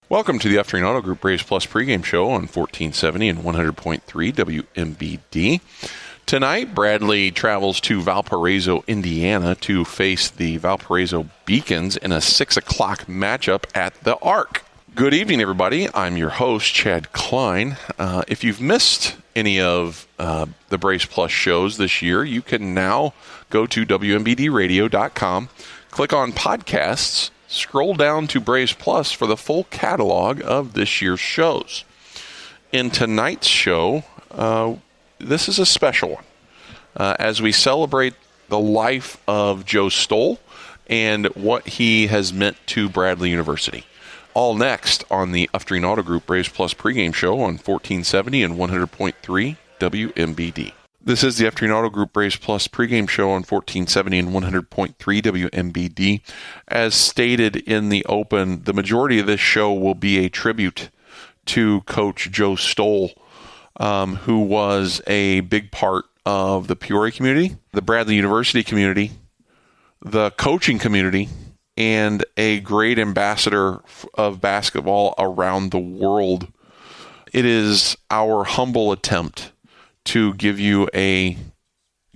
Welcome to the Afternoon Auto Group Braves Plus pregame show on 1470 and 100.3 WMBD. Tonight, Bradley travels to Valparaiso, Indiana to face the Valparaiso Beacons in a 6 o'clock matchup at the Arc. Good evening, everybody. I'm your host, Chad Klein. If you've missed any of the Braves Plus shows this year, you can now go to WMBDradio.com, click on podcasts, scroll down to Braves Plus for the full catalog of this year's shows. In tonight's show, this is a special one as we celebrate the life of Joe Stoll and what he has meant to Bradley University. All next on the Afternoon Auto Group Braves Plus pregame show on 1470 and 100.3 WMBD. This is the Afternoon Auto Group Braves Plus pregame show on 1470 and 100.3 WMBD. As stated in the open, the majority of this show will be a tribute to Coach Joe Stoll, who was a big part of the Peoria community, the Bradley University community, the coaching community, and a great ambassador of basketball around the world. It is our humble attempt to give you a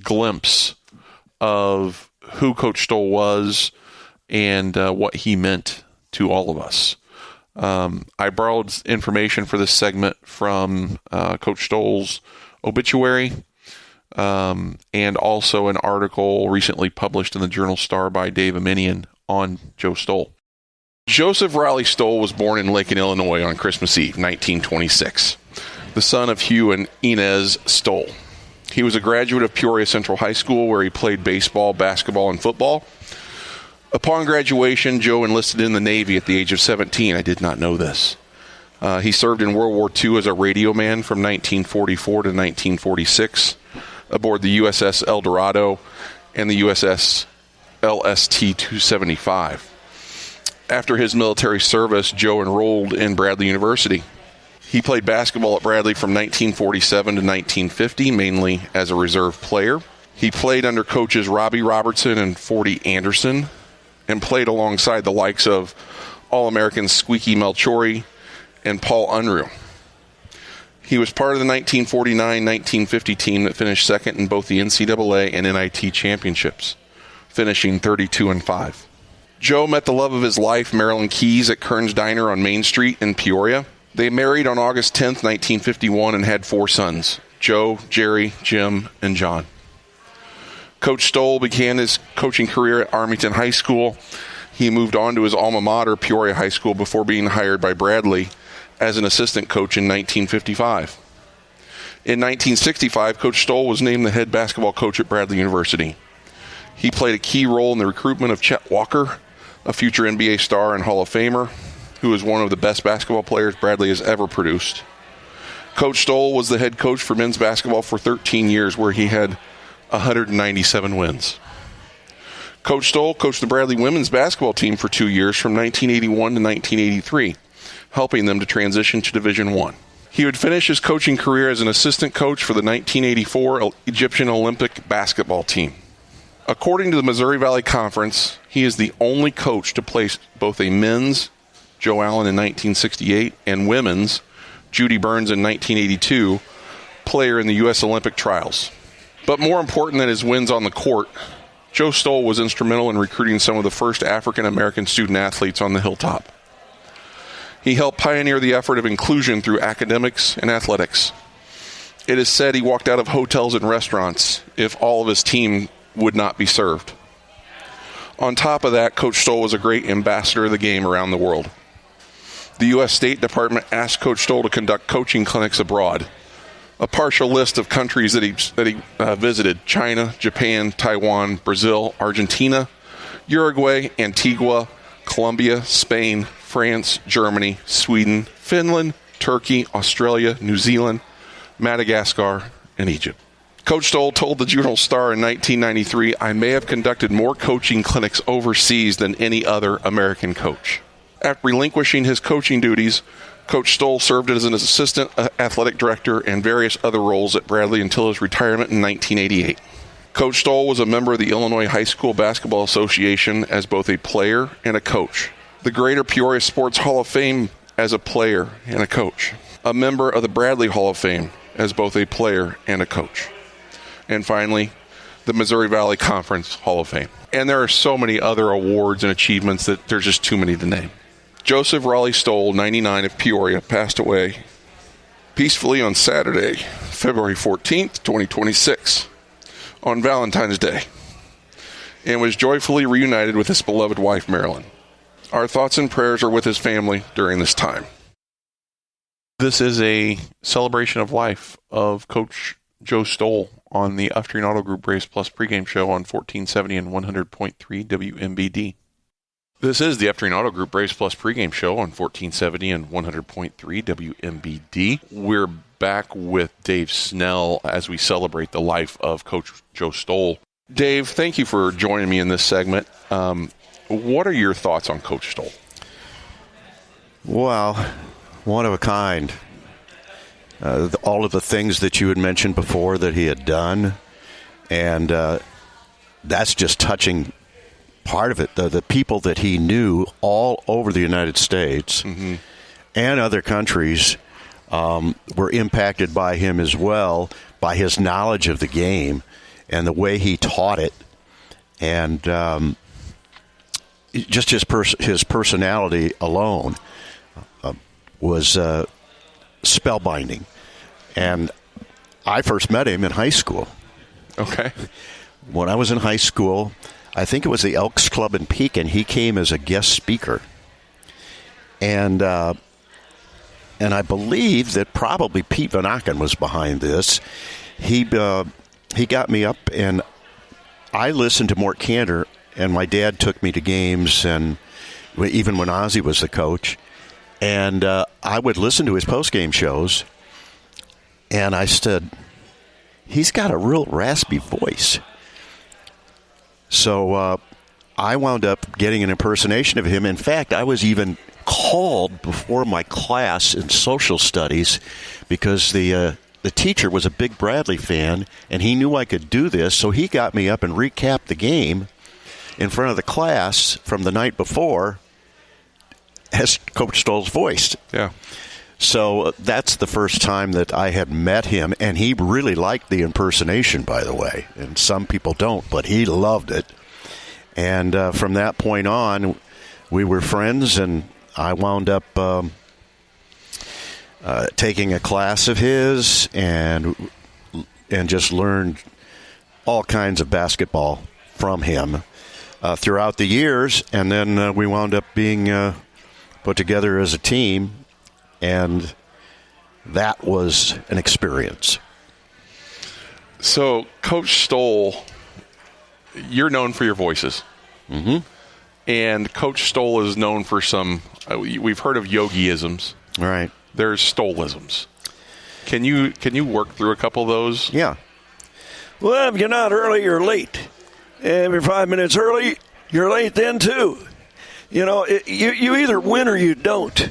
glimpse of who Coach Stoll was and what he meant to all of us. I borrowed information for this segment from Coach Stoll's obituary and also an article recently published in the Journal Star by Dave Aminian on Joe Stoll. Joseph Riley Stoll was born in Lincoln, Illinois on Christmas Eve, 1926. The son of Hugh and Inez Stoll. He was a graduate of Peoria Central High School, where he played baseball, basketball, and football. Upon graduation, Joe enlisted in the Navy at the age of 17. I did not know this. He served in World War II as a radio man from 1944 to 1946 aboard the USS El Dorado and the USS LST-275. After his military service, Joe enrolled in Bradley University. He played basketball at Bradley from 1947 to 1950, mainly as a reserve player. He played under coaches Robbie Robertson and Forty Anderson, and played alongside the likes of All-Americans Squeaky Melchori and Paul Unruh. He was part of the 1949-1950 team that finished second in both the NCAA and NIT championships, finishing 32-5. Joe met the love of his life, Marilyn Keys, at Kern's Diner on Main Street in Peoria. They married on August 10th, 1951, and had 4 sons, Joe, Jerry, Jim, and John. Coach Stoll began his coaching career at Armington High School. He moved on to his alma mater, Peoria High School, before being hired by Bradley as an assistant coach in 1955. In 1965, Coach Stoll was named the head basketball coach at Bradley University. He played a key role in the recruitment of Chet Walker, a future NBA star and Hall of Famer, who is one of the best basketball players Bradley has ever produced. Coach Stoll was the head coach for men's basketball for 13 years, where he had 197 wins. Coach Stoll coached the Bradley women's basketball team for 2 years from 1981 to 1983, helping them to transition to Division I. He would finish his coaching career as an assistant coach for the 1984 Egyptian Olympic basketball team. According to the Missouri Valley Conference, he is the only coach to place both a men's, Joe Allen in 1968, and women's, Judy Burns in 1982, player in the U.S. Olympic trials. But more important than his wins on the court, Joe Stoll was instrumental in recruiting some of the first African-American student athletes on the Hilltop. He helped pioneer the effort of inclusion through academics and athletics. It is said he walked out of hotels and restaurants if all of his team would not be served. On top of that, Coach Stoll was a great ambassador of the game around the world. The U.S. State Department asked Coach Stoll to conduct coaching clinics abroad. A partial list of countries that he visited: China, Japan, Taiwan, Brazil, Argentina, Uruguay, Antigua, Colombia, Spain, France, Germany, Sweden, Finland, Turkey, Australia, New Zealand, Madagascar, and Egypt. Coach Stoll told the Journal Star in 1993, "I may have conducted more coaching clinics overseas than any other American coach." After relinquishing his coaching duties, Coach Stoll served as an assistant athletic director and various other roles at Bradley until his retirement in 1988. Coach Stoll was a member of the Illinois High School Basketball Association as both a player and a coach. The Greater Peoria Sports Hall of Fame as a player and a coach, a member of the Bradley Hall of Fame as both a player and a coach, and finally, the Missouri Valley Conference Hall of Fame. And there are so many other awards and achievements that there's just too many to name. Joseph Raleigh Stoll, 99, of Peoria, passed away peacefully on Saturday, February 14th, 2026, on Valentine's Day, and was joyfully reunited with his beloved wife, Marilyn. Our thoughts and prayers are with his family during this time. This is a celebration of life of Coach Joe Stoll on the Upstream Auto Group Race Plus pregame show on 1470 and 100.3 WMBD. This is the Upstream Auto Group Race Plus pregame show on 1470 and 100.3 WMBD. We're back with Dave Snell as we celebrate the life of Coach Joe Stoll. Dave, thank you for joining me in this segment. What are your thoughts on Coach Stoll? Well, one of a kind. All of the things that you had mentioned before that he had done, and that's just touching part of it. The people that he knew all over the United States and other countries were impacted by him as well, by his knowledge of the game and the way he taught it, and just his personality alone was spellbinding. And I first met him in high school. Okay. When I was in high school, I think it was the Elks Club in Pekin. He came as a guest speaker. And I believe that probably Pete Van Aken was behind this. He got me up, and I listened to Mort Cantor, and my dad took me to games, and even when Ozzie was the coach. And I would listen to his post-game shows, and I said, he's got a real raspy voice. So I wound up getting an impersonation of him. In fact, I was even called before my class in social studies because the teacher was a big Bradley fan, and he knew I could do this, so he got me up and recapped the game in front of the class from the night before as Coach Stoll's voice. Yeah. So that's the first time that I had met him, and he really liked the impersonation, by the way. And some people don't, but he loved it. And from that point on, we were friends, and I wound up taking a class of his and just learned all kinds of basketball from him throughout the years. And then we wound up being put together as a team, and that was an experience. So, Coach Stoll, you're known for your voices. Mm-hmm. And Coach Stoll is known for some, we've heard of yogiisms. Right. There's Stollisms. Can you work through a couple of those? Yeah. Well, if you're not early, you're late. And if you're 5 minutes early, you're late then, too. You know, you either win or you don't.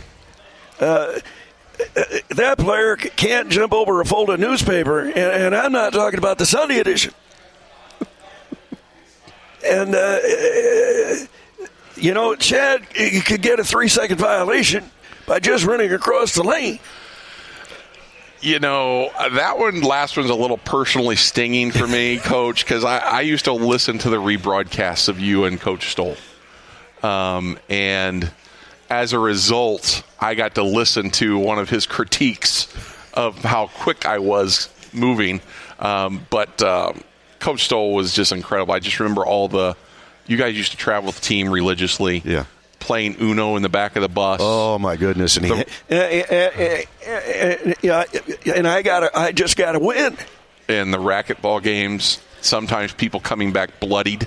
That player can't jump over a folded newspaper, and I'm not talking about the Sunday edition. And, Chad, you could get a 3-second violation by just running across the lane. You know, that last one's a little personally stinging for me, Coach, because I used to listen to the rebroadcasts of you and Coach Stoll. And as a result, I got to listen to one of his critiques of how quick I was moving. But Coach Stoll was just incredible. I just remember you guys used to travel with the team religiously. Yeah. Playing Uno in the back of the bus. Oh my goodness! And I just got to win. And the racquetball games. Sometimes people coming back bloodied.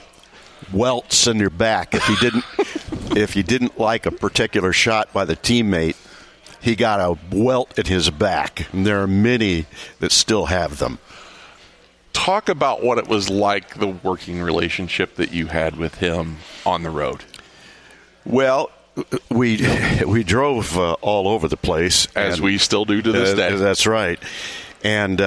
Welts in your back if you didn't like a particular shot by the teammate, he got a welt in his back. And there are many that still have them. Talk about what it was like, the working relationship that you had with him on the road. Well, we drove all over the place. As we still do to this day. That's right. And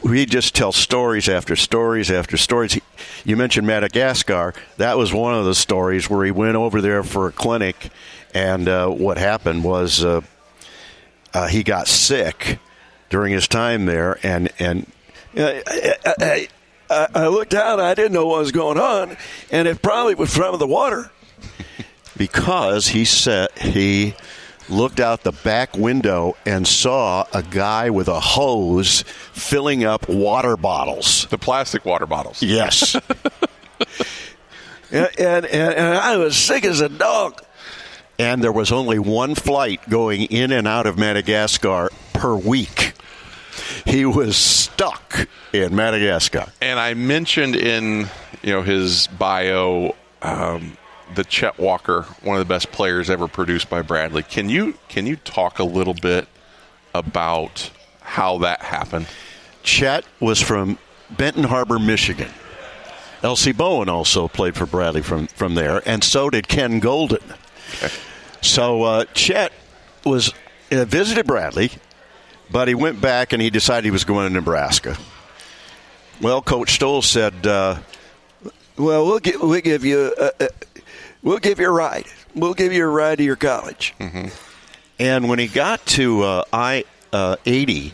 we just tell stories after stories after stories. you mentioned Madagascar. That was one of the stories where he went over there for a clinic, and what happened was he got sick during his time there, and I looked out. I didn't know what was going on, and it probably was from the water. Because he looked out the back window and saw a guy with a hose filling up water bottles. The plastic water bottles. Yes. and I was sick as a dog. And there was only one flight going in and out of Madagascar per week. He was stuck in Madagascar. And I mentioned in his bio the Chet Walker, one of the best players ever produced by Bradley. Can you talk a little bit about how that happened? Chet was from Benton Harbor, Michigan. L.C. Bowen also played for Bradley from there, and so did Ken Golden. Okay. So Chet visited Bradley, but he went back and he decided he was going to Nebraska. Well, Coach Stoll said, we'll give you a ride. We'll give you a ride to your college. Mm-hmm. And when he got to I-80,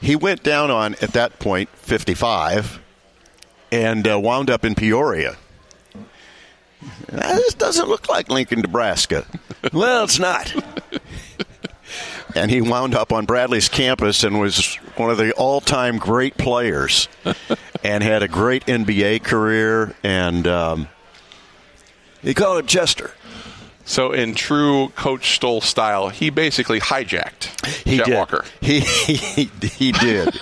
he went down on, at that point, 55 and wound up in Peoria. This doesn't look like Lincoln, Nebraska. Well, it's not. And he wound up on Bradley's campus and was one of the all-time great players and had a great NBA career. And they call him Chester. So in true Coach Stoll style, he basically hijacked Chet Walker. He did.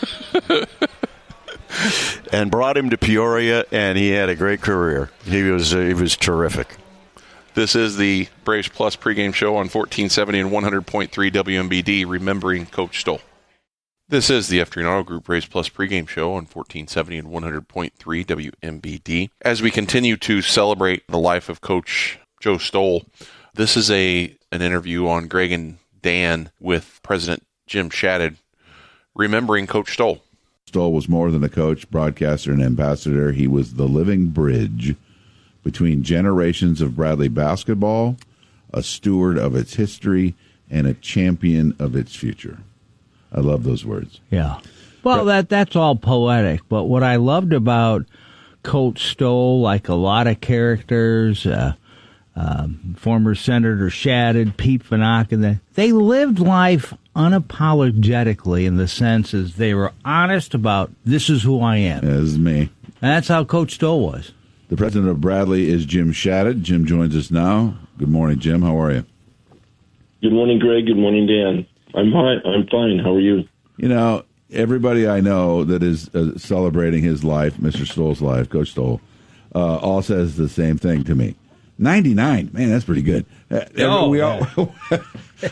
And brought him to Peoria, and he had a great career. He was terrific. This is the Braves Plus pregame show on 1470 and 100.3 WMBD, remembering Coach Stoll. This is the F3 Auto Group Braves Plus pregame show on 1470 and 100.3 WMBD. As we continue to celebrate the life of Coach Joe Stoll, this is an interview on Greg and Dan with President Jim Shadid, remembering Coach Stoll. Stoll was more than a coach, broadcaster, and ambassador. He was the living bridge between generations of Bradley basketball, a steward of its history, and a champion of its future. I love those words. Yeah. Well, that's all poetic, but what I loved about Coach Stoll, like a lot of characters, former Senator Shadid, Pete Fanaka, they lived life unapologetically in the sense as they were honest about, this is who I am. This is me. And that's how Coach Stoll was. The president of Bradley is Jim Shadid. Jim joins us now. Good morning, Jim. How are you? Good morning, Greg. Good morning, Dan. I'm fine. How are you? Everybody I know that is celebrating his life, Mr. Stoll's life, Coach Stoll, all says the same thing to me. 99, man, that's pretty good.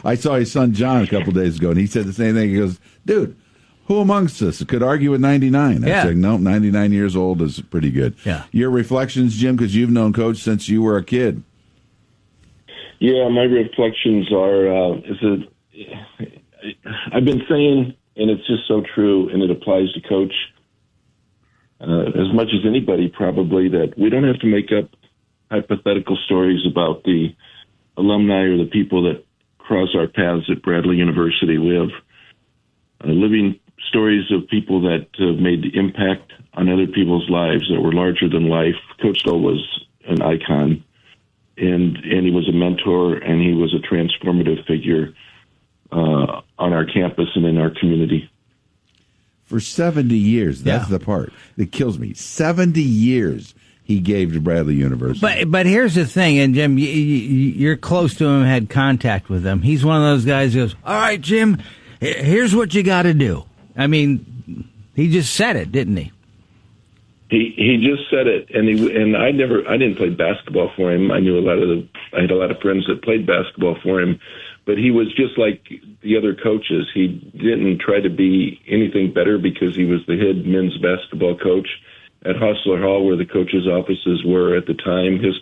I saw his son John a couple days ago, and he said the same thing. He goes, dude, who amongst us could argue with 99? I said, no, 99 years old is pretty good. Yeah. Your reflections, Jim, because you've known Coach since you were a kid. Yeah, my reflections are, I've been saying, and it's just so true, and it applies to Coach as much as anybody probably, that we don't have to make up hypothetical stories about the alumni or the people that cross our paths at Bradley University. We have living stories of people that made the impact on other people's lives that were larger than life. Coach Stoll was an icon, and he was a mentor, and he was a transformative figure on our campus and in our community. For 70 years, that's the part that kills me. 70 years he gave to Bradley University. But here's the thing, and Jim, you're close to him, had contact with him. He's one of those guys who goes, all right, Jim, here's what you got to do. I mean, he just said it, didn't he? He just said it, and I didn't play basketball for him. I had a lot of friends that played basketball for him, but he was just like the other coaches. He didn't try to be anything better because he was the head men's basketball coach at Hostler Hall, where the coaches' offices were at the time. His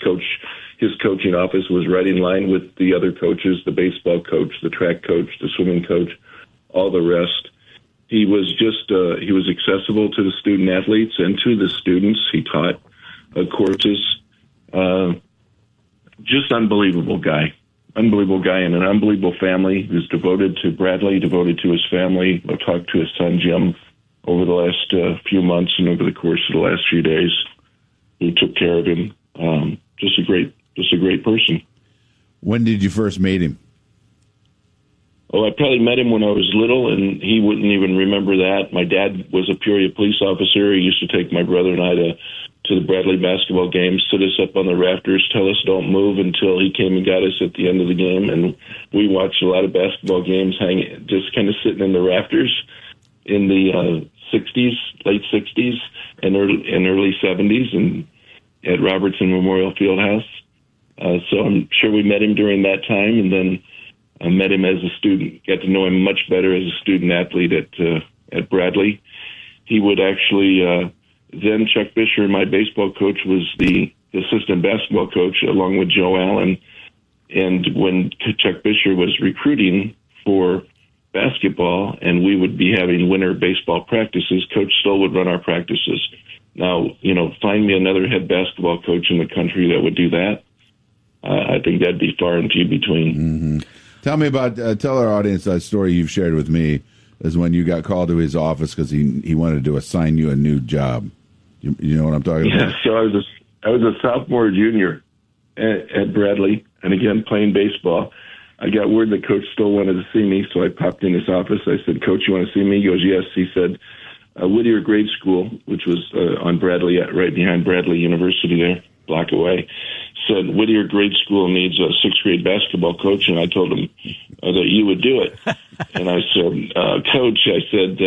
coaching office was right in line with the other coaches, the baseball coach, the track coach, the swimming coach, all the rest. He was he was accessible to the student athletes and to the students. He taught courses. Just unbelievable guy and an unbelievable family. He was devoted to Bradley, devoted to his family. I talked to his son, Jim, over the last few months and over the course of the last few days. He took care of him. Just a great person. When did you first meet him? Oh, I probably met him when I was little, and he wouldn't even remember that. My dad was a Peoria police officer. He used to take my brother and I to the Bradley basketball games, sit us up on the rafters, tell us don't move until he came and got us at the end of the game. And we watched a lot of basketball games just kind of sitting in the rafters in the 60s, late 60s and early 70s and at Robertson Memorial Fieldhouse. So I'm sure we met him during that time, and then I met him as a student, got to know him much better as a student athlete at Bradley. He would actually, then Chuck Fisher, my baseball coach, was the assistant basketball coach along with Joe Allen. And when Chuck Fisher was recruiting for basketball and we would be having winter baseball practices, Coach Stoll would run our practices. Now, find me another head basketball coach in the country that would do that. I think that'd be far and few between. Mm-hmm. Tell me about, tell our audience that story you've shared with me, is when you got called to his office because he wanted to assign you a new job. You know what I'm talking about? Yeah, so I was a sophomore, junior at Bradley, and again, playing baseball. I got word that Coach Stoll wanted to see me, so I popped in his office. I said, Coach, you want to see me? He goes, yes. He said, Whittier Grade School, which was on Bradley, right behind Bradley University there, block away, said Whittier Grade School needs a sixth grade basketball coach, and I told him that you would do it. And I said, Coach, I said,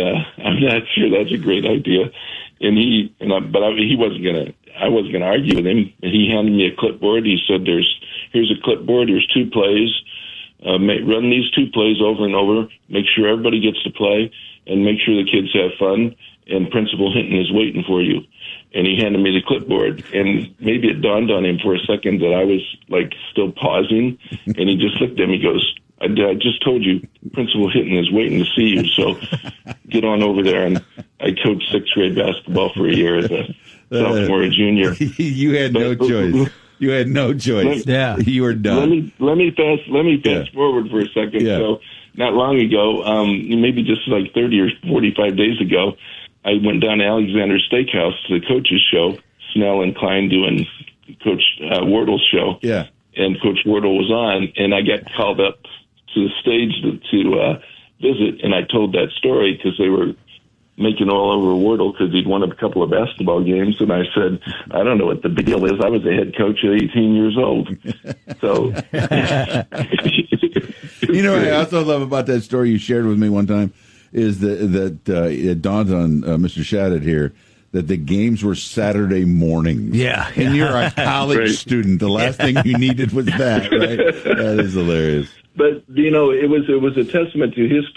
I'm not sure that's a great idea. And he wasn't gonna. I wasn't gonna argue with him. He handed me a clipboard. He said, "Here's a clipboard. Here's 2 plays. Run these 2 plays over and over. Make sure everybody gets to play, and make sure the kids have fun. And Principal Hinton is waiting for you." And he handed me the clipboard, and maybe it dawned on him for a second that I was like still pausing, and he just looked at me. He goes, I just told you, Principal Hinton is waiting to see you, so get on over there. And I coached 6th grade basketball for a year as a sophomore and junior. You had no choice. You had no choice. You were done. Let me fast forward for a second. Yeah. So not long ago, maybe just like 30 or 45 days ago, I went down to Alexander Steakhouse to the coaches show, Snell and Klein doing Coach Wardle's show. Yeah. And Coach Wardle was on, and I got called up to the stage to visit, and I told that story because they were making all over Wardle because he'd won a couple of basketball games, and I said, I don't know what the deal is. I was a head coach at 18 years old. So, I also love about that story you shared with me one time is that it dawned on Mr. Shadid here that the games were Saturday mornings. Yeah. And you're a college student. The last thing you needed was that, right? That is hilarious. But it was a testament to his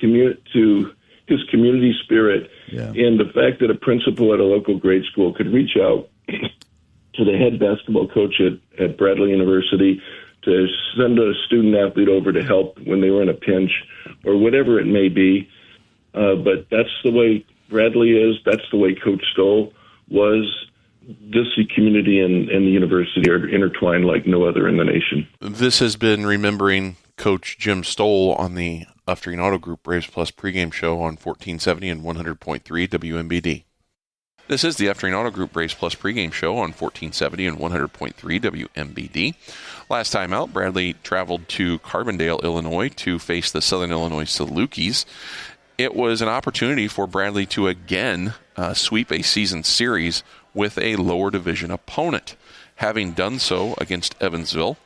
community spirit, and the fact that a principal at a local grade school could reach out to the head basketball coach at Bradley University to send a student athlete over to help when they were in a pinch or whatever it may be. But that's the way Bradley is. That's the way Coach Stoll was. This community and the university are intertwined like no other in the nation. This has been Remembering Coach Jim Stoll on the Uftreen Auto Group Braves Plus pregame show on 1470 and 100.3 WMBD. This is the Uftreen Auto Group Braves Plus pregame show on 1470 and 100.3 WMBD. Last time out, Bradley traveled to Carbondale, Illinois to face the Southern Illinois Salukis. It was an opportunity for Bradley to again sweep a season series with a lower division opponent, having done so against Evansville,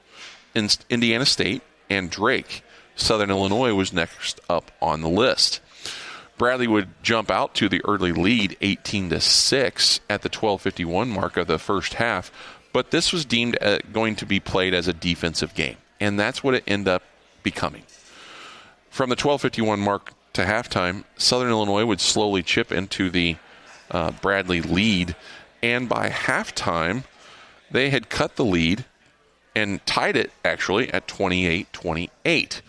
Indiana State, and Drake. Southern Illinois was next up on the list. Bradley would jump out to the early lead 18-6 at the 12:51 mark of the first half, but this was deemed going to be played as a defensive game, and that's what it ended up becoming. From the 12:51 mark to halftime, Southern Illinois would slowly chip into the Bradley lead, and by halftime, they had cut the lead and tied it, actually, at 28-28.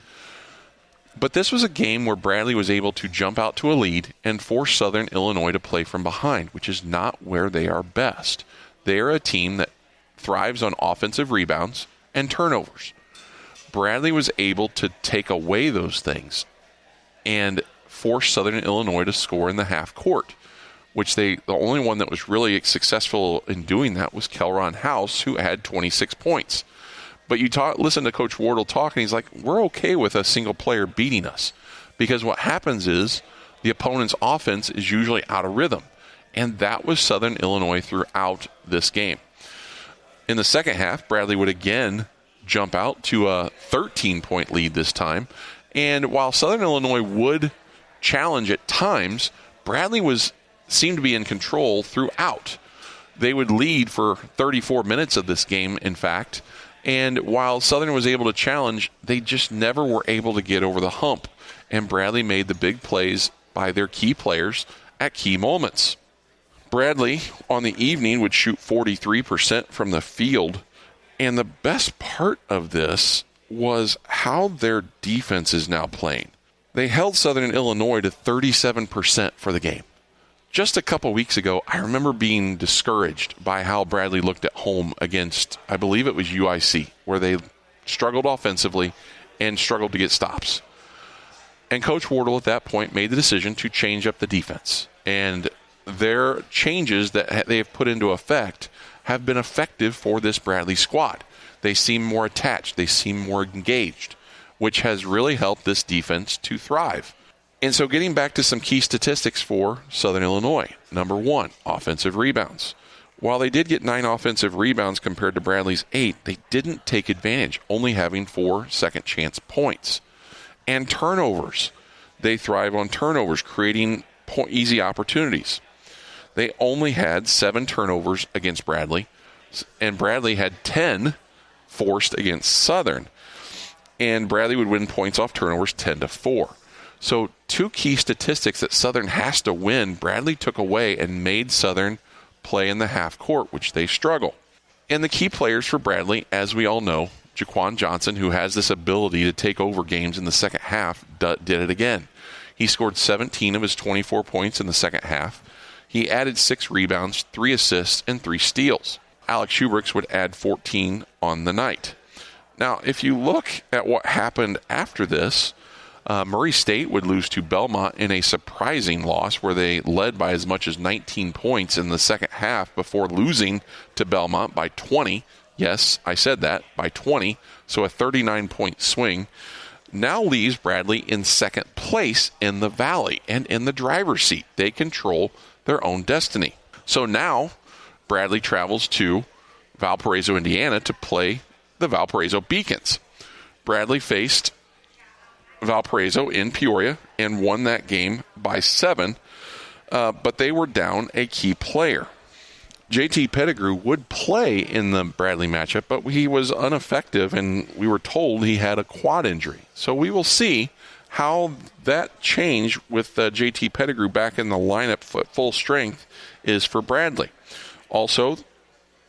But this was a game where Bradley was able to jump out to a lead and force Southern Illinois to play from behind, which is not where they are best. They are a team that thrives on offensive rebounds and turnovers. Bradley was able to take away those things and force Southern Illinois to score in the half court, which the only one that was really successful in doing that was Kelron House, who had 26 points. But you listen to Coach Wardle talk, and he's like, we're okay with a single player beating us, because what happens is the opponent's offense is usually out of rhythm, and that was Southern Illinois throughout this game. In the second half, Bradley would again jump out to a 13-point lead this time, and while Southern Illinois would challenge at times, Bradley seemed to be in control throughout. They would lead for 34 minutes of this game, in fact, and while Southern was able to challenge, they just never were able to get over the hump, and Bradley made the big plays by their key players at key moments. Bradley, on the evening, would shoot 43% from the field, and the best part of this was how their defense is now playing. They held Southern Illinois to 37% for the game. Just a couple weeks ago, I remember being discouraged by how Bradley looked at home against, I believe it was UIC, where they struggled offensively and struggled to get stops. And Coach Wardle at that point made the decision to change up the defense. And their changes that they have put into effect have been effective for this Bradley squad. They seem more attached. They seem more engaged, which has really helped this defense to thrive. And so getting back to some key statistics for Southern Illinois. Number 1, offensive rebounds. While they did get 9 offensive rebounds compared to Bradley's 8, they didn't take advantage, only having 4 second chance points. And turnovers. They thrive on turnovers, creating easy opportunities. They only had 7 turnovers against Bradley, and Bradley had 10 forced against Southern. And Bradley would win points off turnovers 10-4. So 2 key statistics that Southern has to win, Bradley took away and made Southern play in the half court, which they struggle. And the key players for Bradley, as we all know, Jaquan Johnson, who has this ability to take over games in the second half, did it again. He scored 17 of his 24 points in the second half. He added 6 rebounds, 3 assists, and 3 steals. Alex Schubricks would add 14 on the night. Now, if you look at what happened after this, Murray State would lose to Belmont in a surprising loss where they led by as much as 19 points in the second half before losing to Belmont by 20. Yes, I said that, by 20. So a 39-point swing now leaves Bradley in second place in the Valley and in the driver's seat. They control their own destiny. So now Bradley travels to Valparaiso, Indiana to play the Valparaiso Beacons. Bradley faced Valparaiso in Peoria and won that game by 7, but they were down a key player. JT Pettigrew would play in the Bradley matchup, but he was ineffective, and we were told he had a quad injury. So we will see how that change with JT Pettigrew back in the lineup at full strength is for Bradley. Also,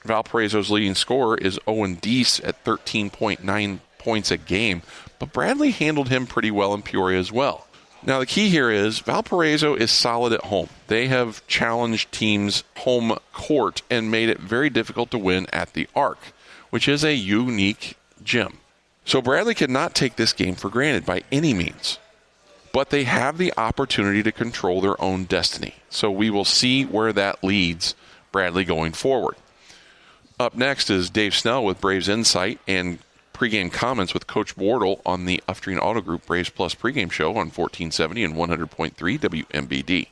Valparaiso's leading scorer is Owen Deese at 13.9 points a game, but Bradley handled him pretty well in Peoria as well. Now, the key here is Valparaiso is solid at home. They have challenged teams' home court and made it very difficult to win at the Arc, which is a unique gym. So Bradley cannot take this game for granted by any means, but they have the opportunity to control their own destiny. So we will see where that leads Bradley going forward. Up next is Dave Snell with Braves Insight and pregame comments with Coach Wardle on the Uftreen Auto Group Braves Plus pregame show on 1470 and 100.3 WMBD.